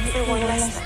Everyone listen.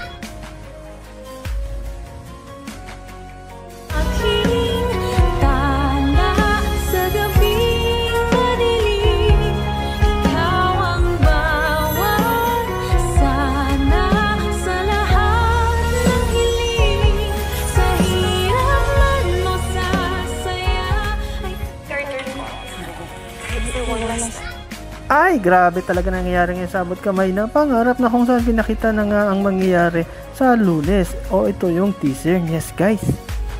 Ay, grabe talaga nangyayari ngayon sa abot kamay na pangarap na kung saan pinakita na nga ang mangyayari sa Lunes. O ito yung teaser, yes guys.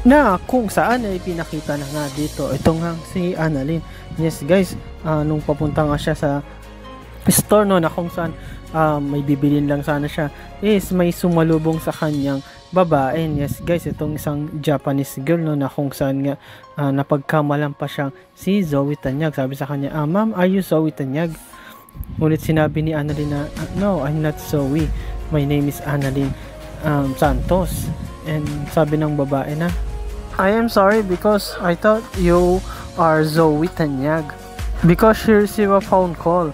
Na kung saan ay pinakita na nga dito. Ito nga si Annalyn. Yes guys, nung papunta nga siya sa store no, na kung saan may bibilin lang sana siya, is may sumalubong sa kanyang babae. Yes guys, itong isang Japanese girl no, na kung saan nga napagkamalan pa siyang si Zoe Tanyag. Sabi sa kanya, ma'am, are you Zoe Tanyag? Ngunit sinabi ni Annalyn na, no, I'm not Zoe, my name is Annalyn Santos. And sabi ng babae na, I am sorry because I thought you are Zoe Tanyag, because she received a phone call.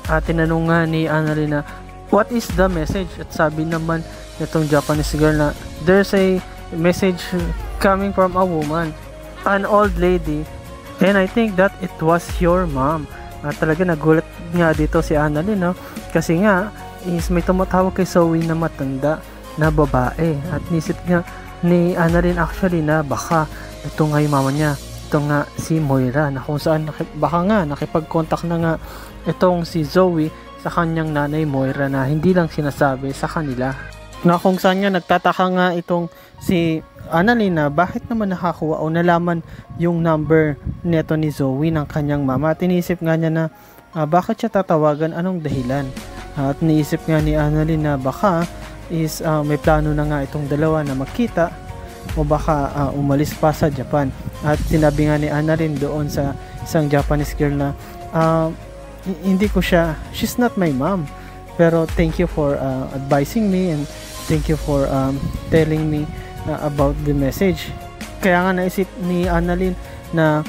Tinanong nga ni Annalyn na, what is the message? At sabi naman itong Japanese girl na, there's a message coming from a woman, an old lady, and I think that it was your mom. Talaga nagulat nga dito si Annalyn, no? Kasi nga is may tumatawag kay Zoe na matanda na babae, at nisip nga ni Annalyn actually na baka ito nga yung mama niya, ito nga si Moira, na kung saan baka nga nakipag-contact na nga itong si Zoe sa kanyang nanay Moira na hindi lang sinasabi sa kanila. Na kung saan nga nagtataka nga itong si Annalyn na bakit naman nakakuha o nalaman yung number neto ni Zoe ng kanyang mama. At inisip nga niya na bakit siya tatawagan, anong dahilan. At niisip nga ni Annalyn na baka is may plano na nga itong dalawa na magkita, o baka umalis pa sa Japan. At sinabi nga ni Annalyn doon sa isang Japanese girl na hindi ko siya, she's not my mom, pero thank you for advising me, and thank you for telling me about the message. Kaya nga naisip ni Annalyn na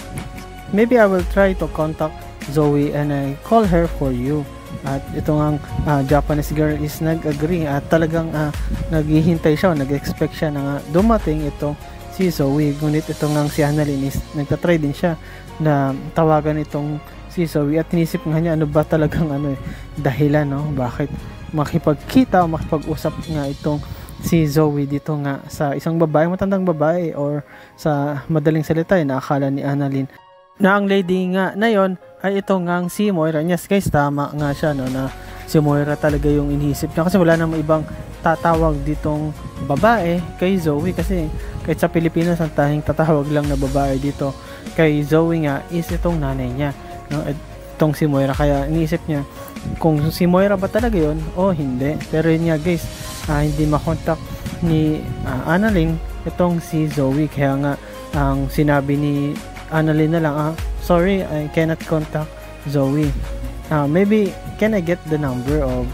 maybe I will try to contact Zoe and I call her for you. At itong Japanese girl is nag-agree, at talagang naghihintay siya, nag-expect siya na dumating ito si Zoe. Ngunit ito nga si Annalyn is nagtatry din siya na tawagan itong si Zoe, at inisip nga niya ano ba talagang dahilan, no? Bakit makipagkita o makipag-usap nga itong si Zoe dito nga sa isang babae, matandang babae, or sa madaling salita na akala ni Annalyn na ang lady nga na yon ay ito nga si Moira. Yes guys, tama nga siya, no, na si Moira talaga yung iniisip niya, kasi wala namang ibang tatawag ditong babae kay Zoe, kasi kahit sa Pilipinas ang tanging tatawag lang na babae dito kay Zoe nga is itong nanay niya, no? Itong si Moira. Kaya iniisip niya kung si Moira ba talaga yon o hindi. Pero yun nga guys, hindi makontak ni Annalyn itong si Zoe, kaya nga ang sinabi ni Annalyn na lang, sorry, I cannot contact Zoe. Maybe can I get the number of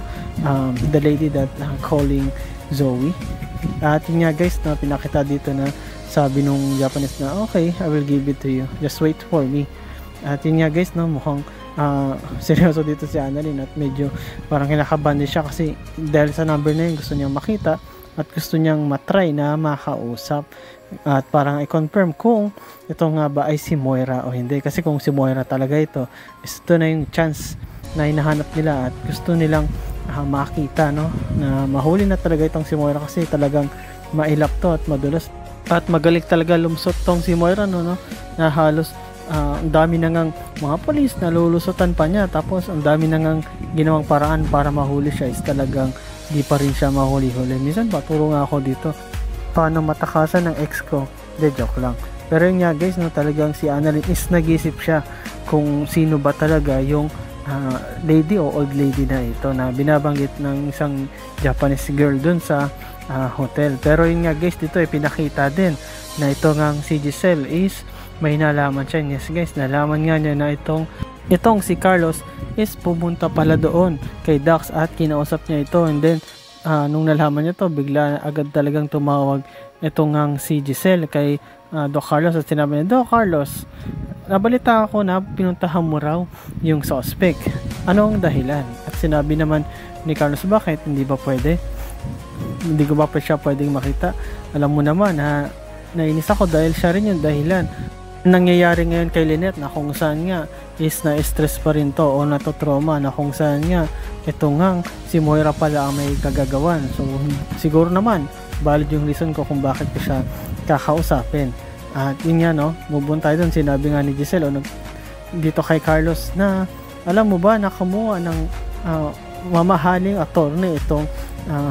the lady that calling Zoe? At yun nga guys, na pinakita dito na sabi nung Japanese na, okay, I will give it to you, just wait for me. At yun nga guys, no, mukhang seryoso dito si Annalyn, at medyo parang kinakabahan din siya, kasi dahil sa number na yun gusto niyang makita at gusto niyang matry na makausap, at parang i-confirm kung ito nga ba ay si Moira o hindi. Kasi kung si Moira talaga ito na yung chance na hinahanap nila, at gusto nilang makita, no, na mahuli na talaga itong si Moira, kasi talagang mailap to at madulas, at magaling talaga lumsot tong si Moira, no, na halos ang dami na ngang mga polis na lulusutan pa niya, tapos ang dami na ngang ginawang paraan para mahuli siya, is talagang di pa rin siya mahuli-huli. Minsan paturo nga ako dito paano matakasan ng ex ko, de joke lang. Pero yun nga guys, no, talagang si Annalyn is nag-isip siya kung sino ba talaga yung lady o old lady na ito na binabanggit ng isang Japanese girl dun sa hotel. Pero yun nga guys, dito ay pinakita din na ito ngang si Giselle is may nalaman siya. Yes guys, nalaman nga niya na itong si Carlos is pumunta pala doon kay Dax, at kinausap niya ito, and then nung nalaman niya to, bigla agad talagang tumawag itong ngang si Giselle kay Doc Carlos, at sinabi niya, Doc Carlos, nabalita ako na pinuntahan mo raw yung suspect, anong dahilan? At sinabi naman ni Carlos, bakit, hindi ba pwede hindi ko ba pa siya pwedeng makita? Alam mo naman ha, nainis ako dahil siya rin yung dahilan nangyayari ngayon kay Lynette, na kung saan nga is na-stress pa rin to o natotrauma, na kung saan nga ito nga si Moira pala ang may kagagawan. So siguro naman valid yung reason ko kung bakit ko siya kakausapin. At yun nga no, mubun tayo dun. Sinabi nga ni Giselle dito kay Carlos na alam mo ba nakamuha ng mamahaling attorney itong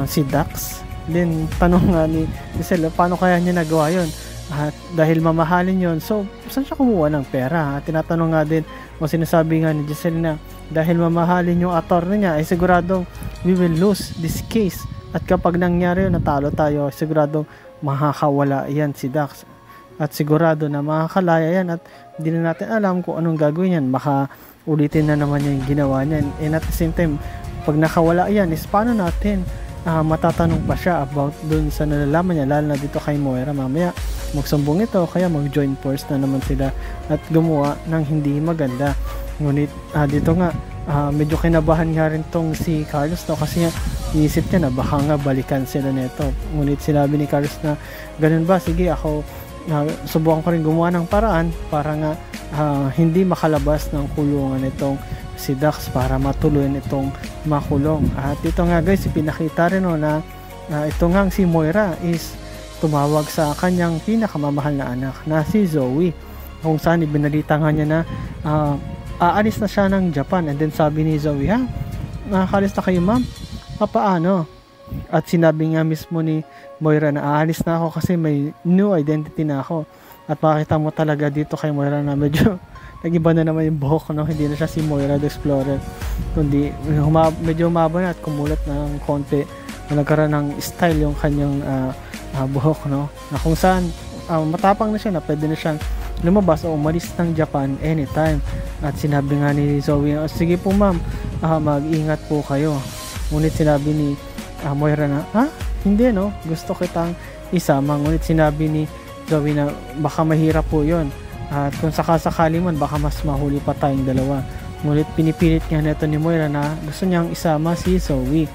si Dax. Then tanong nga ni Giselle, paano kaya niya nagawa yun? At dahil mamahalin yon, so saan siya kumuha ng pera? At tinatanong nga din o sinasabi nga ni Giselle na dahil mamahalin yung attorney niya ay siguradong we will lose this case. At kapag nangyari yun, natalo tayo, siguradong makakawala yan si Dax. At sigurado na makakalaya yan at hindi na natin alam kung anong gagawin yan. Baka ulitin na naman yung ginawa niyan. And at the same time, pag nakawala yan, is paano natin matatanong pa siya about dun sa nalalaman niya, lalo na dito kay Moira. Mamaya magsumbong ito, kaya mag-join force na naman sila at gumawa ng hindi maganda. Ngunit dito nga medyo kinabahan nga rin tong si Carlos kasi nga iisip niya na baka nga balikan sila nito. Ngunit sinabi ni Carlos na ganun ba, sige ako subukan ko rin gumawa ng paraan para nga hindi makalabas ng kulungan itong si Dax, para matuloy itong makulong. At ito nga guys, ipinakita rin na ito nga si Moira is tumawag sa kanyang pinakamamahal na anak na si Zoe, kung saan ibinalita nga niya na aalis na siya ng Japan. And then sabi ni Zoe, ha? Nakakalis na kayo ma'am? Paano? At sinabi nga mismo ni Moira na aalis na ako kasi may new identity na ako. At makita mo talaga dito kay Moira na medyo nag-iba na naman yung buhok, no? Hindi na siya si Moira the Explorer, kundi medyo humaba na at kumulat ng konti, na nagkaroon ng style yung kanyang buhok, no? Na kung saan matapang na siya na pwede na siyang lumabas o umalis ng Japan anytime. At sinabi nga ni Zoe, sige po ma'am, mag-ingat po kayo. Ngunit sinabi ni Moira na, hindi no, gusto kitang isama. Ngunit sinabi ni Zoe na baka mahirap po yon. At kung sakasakali man, baka mas mahuli pa tayong dalawa. Ngunit pinipilit nga neto ni Moira na gusto niyang isama si Zoe.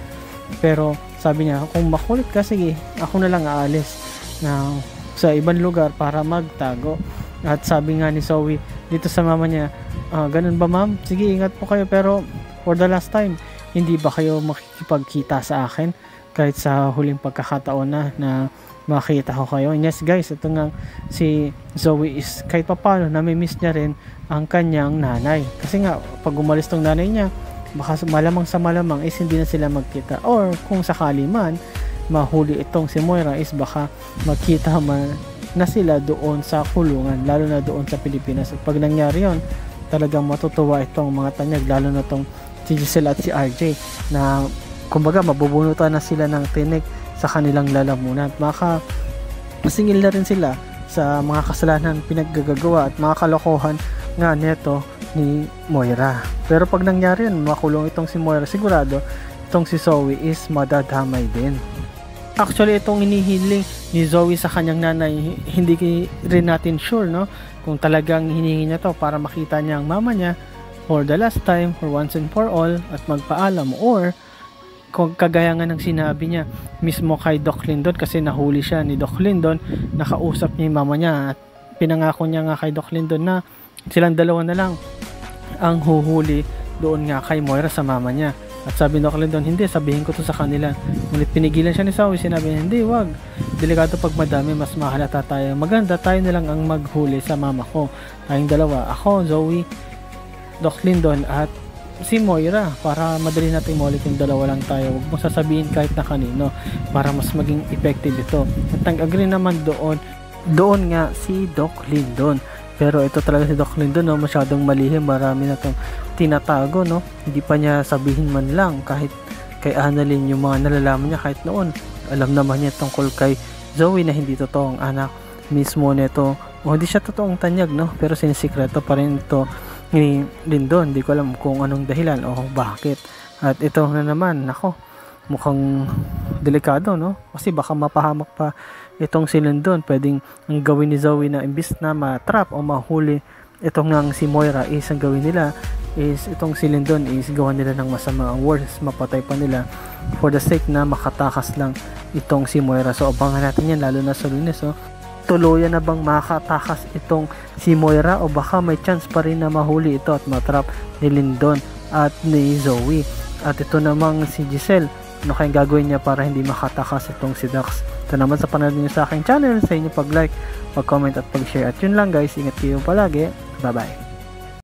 Pero sabi niya, kung makulit ka, sige, ako na lang aalis sa ibang lugar para magtago. At sabi nga ni Zoe dito sa mama niya, ganun ba ma'am? Sige, ingat po kayo, pero for the last time, hindi ba kayo makikipagkita sa akin kahit sa huling pagkakataon na makita ko kayo? And yes guys, ito nga si Zoe is kahit papano nami-miss niya rin ang kanyang nanay. Kasi nga pag umalis tong nanay niya, baka malamang sa malamang is hindi na sila magkita. Or kung sakali man mahuli itong si Moira is baka magkita man na sila doon sa kulungan, lalo na doon sa Pilipinas. At pag nangyari yon, talagang matutuwa itong mga tanyag, lalo na itong si Giselle at si RJ, na kumbaga mabubunutan na sila ng tinik sa kanilang lalamunan. Masingil na rin sila sa mga kasalanan pinaggagawa at mga kalokohan nga neto ni Moira. Pero pag nangyari yun, makulong itong si Moira, sigurado itong si Zoe is madadamay din. Actually, itong inihiling ni Zoe sa kanyang nanay, hindi rin natin sure, no? Kung talagang hinihingi niya to para makita niya ang mama niya for the last time, for once and for all, at magpaalam, or kung kagaya nga ng sinabi niya mismo kay Doc Lindon, kasi nahuli siya ni Doc Lindon, nakausap niya yung mama niya at pinangako niya nga kay Doc Lindon na silang dalawa na lang ang huhuli doon nga kay Moira sa mama niya. At sabi ni Doc Lindon, hindi, sabihin ko to sa kanila. Ngunit pinigilan siya ni Zoe, sinabi niya, hindi, wag, delikado pag madami, mas mahalata tayo, maganda tayo na lang ang maghuli sa mama ko, tayong dalawa, ako, Zoe, Doc Lindon at si Moira, para madali natin maulit yung dalawa lang tayo. Huwag mong sasabihin kahit na kanino para mas maging effective ito. At nag-agree naman doon nga si Doc Lindon. Pero ito talaga si Doc Lindon, no, masyadong malihim, marami na itong tinatago, no. Hindi pa niya sabihin man lang kahit kay Annalyn yung mga nalalaman niya kahit noon. Alam naman niya tungkol kay Zoe na hindi totoong anak mismo nito, o hindi siya totoong tanyag, no, pero sinisikreto pa rin ito ni Lindon. Hindi ko alam kung anong dahilan o bakit. At ito na naman, nako, mukhang delikado, no, kasi baka mapahamak pa itong si Lindon. Pwedeng ang gawin ni Zoe na imbis na matrap o mahuli itong nga si Moira, is ang gawin nila is itong si Lindon is gawan nila ng masama. Ang worst, mapatay pa nila for the sake na makatakas lang itong si Moira. So abangan natin yan lalo na sa Lunes. So tuluyan na bang makatakas itong si Moira o baka may chance pa rin na mahuli ito at matrap ni Lindon at ni Zoe. At ito namang si Giselle, ano kayang gagawin niya para hindi makatakas itong si Dax? Ito naman sa panonood niyo sa aking channel, sa inyo pag-like, pag-comment at pag-share. At yun lang guys, ingat kayo palagi. Bye bye.